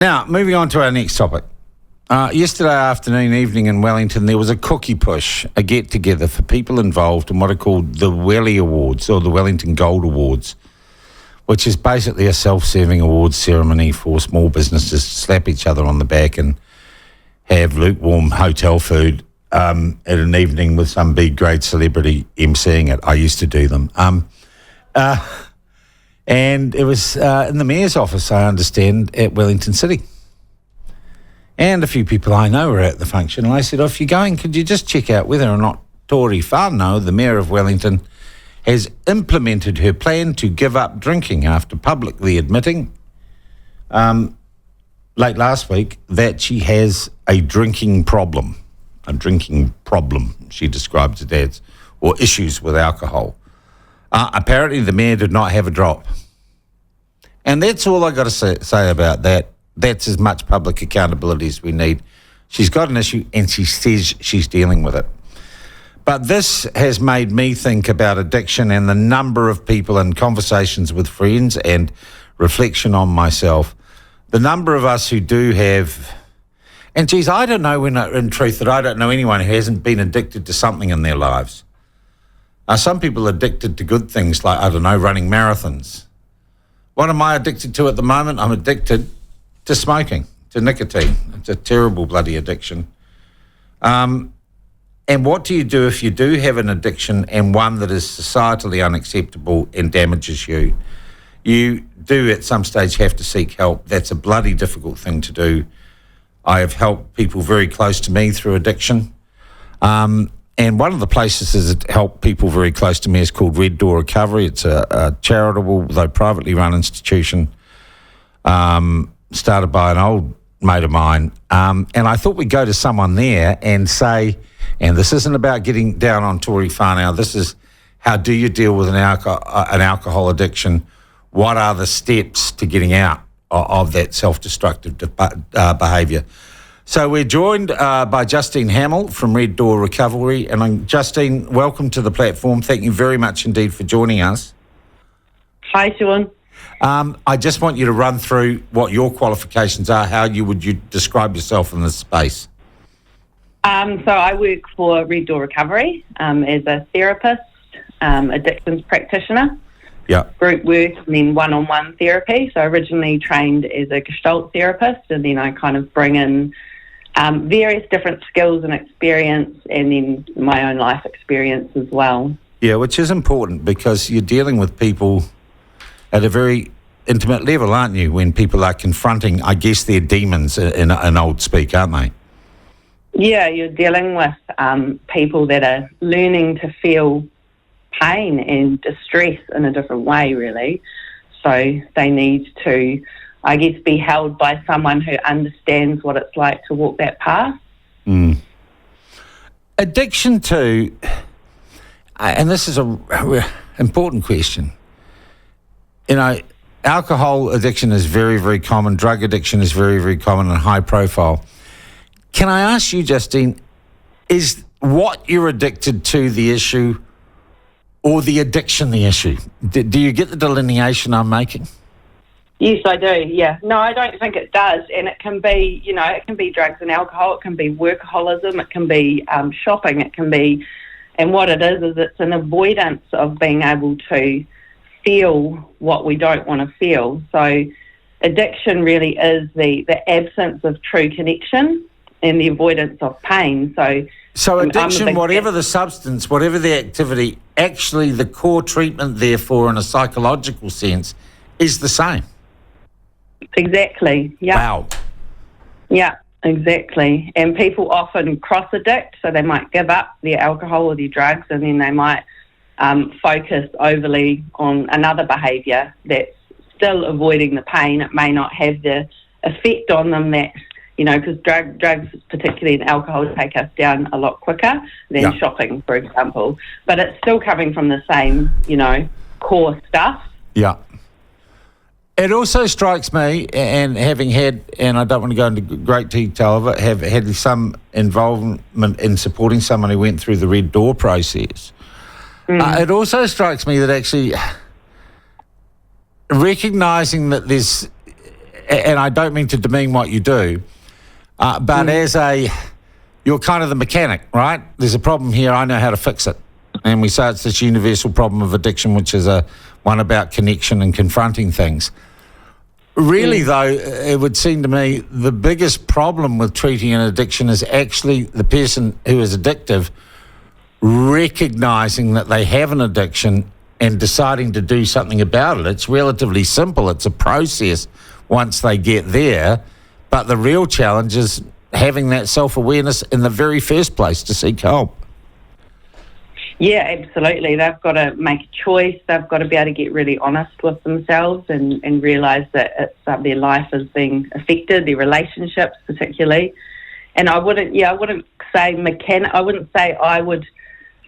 Now, moving on to our next topic. Yesterday afternoon, evening in Wellington, there was a cookie push, a get-together for people involved in what are called the Welly Awards, or the Wellington Gold Awards, which is basically a self-serving awards ceremony for small businesses to slap each other on the back and have lukewarm hotel food at an evening with some big-grade celebrity emceeing it. I used to do them. And it was in the Mayor's office, I understand, at Wellington City. And a few people I know were at the function. And I said, if you're going, could you just check out whether or not Tori Whanau, the Mayor of Wellington, has implemented her plan to give up drinking after publicly admitting late last week that she has a drinking problem. A drinking problem, she describes it as, or issues with alcohol. Apparently, the Mayor did not have a drop. And that's all I got to say about that. That's as much public accountability as we need. She's got an issue and she says she's dealing with it. But this has made me think about addiction and the number of people in conversations with friends and reflection on myself. The number of us who do have... And, geez, I don't know, in truth, that I don't know anyone who hasn't been addicted to something in their lives. Some people are addicted to good things like, I don't know, running marathons. What am I addicted to at the moment? I'm addicted to smoking, to nicotine. It's a terrible bloody addiction. And what do you do if you do have an addiction and one that is societally unacceptable and damages you? You do at some stage have to seek help. That's a bloody difficult thing to do. I have helped people very close to me through addiction. And one of the places that help people very close to me is called Red Door Recovery. It's a charitable, though privately run institution, started by an old mate of mine. And I thought we'd go to someone there and say, and this isn't about getting down on Tori Whanau, this is how do you deal with an alcohol addiction? What are the steps to getting out of that self-destructive behaviour? So we're joined by Justine Hamill from Red Door Recovery. And Justine, welcome to the platform. Thank you very much indeed for joining us. Hi, Sean. I just want you to run through what your qualifications are, how you describe yourself in this space. So I work for Red Door Recovery as a therapist, addictions practitioner, group work, and then one-on-one therapy. So I originally trained as a Gestalt therapist, and then I kind of bring in various different skills and experience, and then my own life experience as well. Yeah, which is important because you're dealing with people at a very intimate level, aren't you, when people are confronting, I guess, their demons in old speak, aren't they? Yeah, you're dealing with people that are learning to feel pain and distress in a different way, really. So they need to, I guess, be held by someone who understands what it's like to walk that path. Mm. Addiction to, and this is a important question, you know, alcohol addiction is very, very common. Drug addiction is very, very common and high profile. Can I ask you, Justine, is what you're addicted to the issue or the addiction the issue? Do you get the delineation I'm making? Yes, I do, yeah. No, I don't think it does. And it can be, you know, it can be drugs and alcohol, it can be workaholism, it can be shopping, it can be, and what it is it's an avoidance of being able to feel what we don't want to feel. So addiction really is the absence of true connection and the avoidance of pain. So addiction, whatever the substance, whatever the activity, actually the core treatment, therefore, in a psychological sense, is the same. Exactly, yeah. Wow. Yeah, exactly. And people often cross-addict, so they might give up their alcohol or their drugs, and then they might focus overly on another behaviour that's still avoiding the pain. It may not have the effect on them that, you know, because drugs, particularly in alcohol, take us down a lot quicker than shopping, for example. But it's still coming from the same, you know, core stuff. Yeah. It also strikes me, and having had, and I don't want to go into great detail of it, have had some involvement in supporting someone who went through the Red Door process. It also strikes me that actually recognising that there's and I don't mean to demean what you do, but you're kind of the mechanic, right? There's a problem here, I know how to fix it. And we say it's this universal problem of addiction, which is one about connection and confronting things. Really, though, it would seem to me the biggest problem with treating an addiction is actually the person who is addictive recognising that they have an addiction and deciding to do something about it. It's relatively simple. It's a process once they get there. But the real challenge is having that self-awareness in the very first place to seek help. Yeah, absolutely. They've got to make a choice. They've got to be able to get really honest with themselves and realise that it's, their life is being affected, their relationships particularly. And I wouldn't say I wouldn't say I would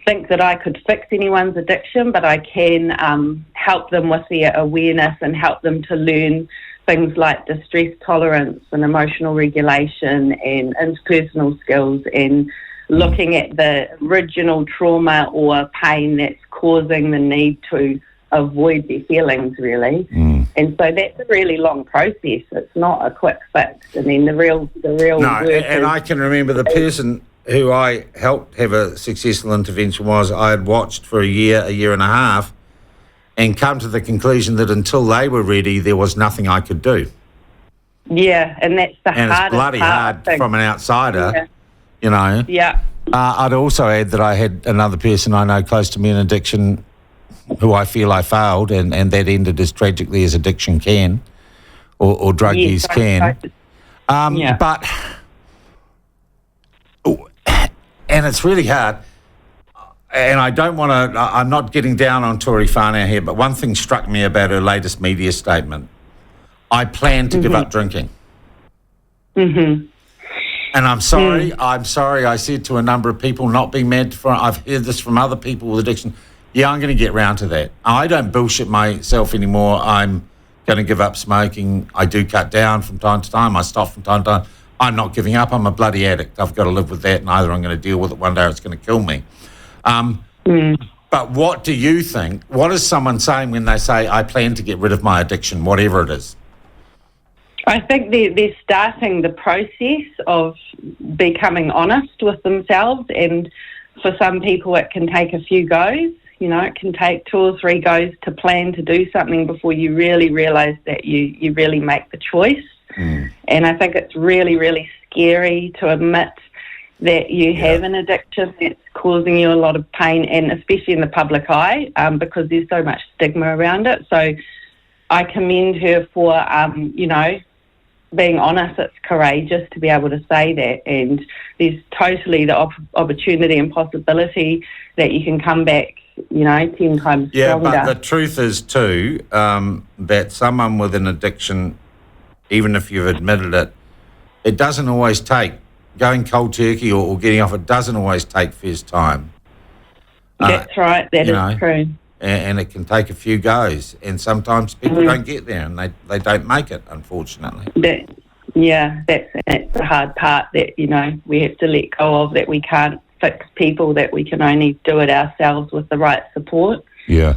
think that I could fix anyone's addiction, but I can help them with their awareness and help them to learn things like distress tolerance and emotional regulation and interpersonal skills and looking at the original trauma or pain that's causing the need to avoid their feelings, really. And so that's a really long process. It's not a quick fix. I mean, the real work and I can remember the person who I helped have a successful intervention was I had watched for a year and a half, and come to the conclusion that until they were ready, there was nothing I could do. Yeah, and that's the hardest part. And it's bloody hard from an outsider, you know. Yeah. I'd also add that I had another person I know close to me in addiction who I feel I failed, and that ended as tragically as addiction can, or drug use can. But, and it's really hard, and I don't want to, I'm not getting down on Tori Whanau here, but one thing struck me about her latest media statement. I plan to give up drinking. And I'm sorry I said to a number of people, not being mad for, I've heard this from other people with addiction, yeah, I'm going to get round to that. I don't bullshit myself anymore. I'm going to give up smoking. I do cut down from time to time. I stop from time to time. I'm not giving up. I'm a bloody addict. I've got to live with that, and either I'm going to deal with it one day or it's going to kill me. But what do you think? What is someone saying when they say, I plan to get rid of my addiction, whatever it is? I think they're starting the process of becoming honest with themselves, and for some people it can take a few goes. You know, it can take 2 or 3 goes to plan to do something before you really realise that you really make the choice. And I think it's really, really scary to admit that you have an addiction that's causing you a lot of pain, and especially in the public eye, because there's so much stigma around it. So I commend her for, being honest. It's courageous to be able to say that, and there's totally the opportunity and possibility that you can come back, 10 times stronger. Yeah, but the truth is too, that someone with an addiction, even if you've admitted it, it doesn't always take, going cold turkey or getting off, it doesn't always take first time. That's right, that is true. And it can take a few goes, and sometimes people don't get there, and they don't make it, unfortunately. That's the hard part that, we have to let go of, that we can't fix people, that we can only do it ourselves with the right support. Yeah.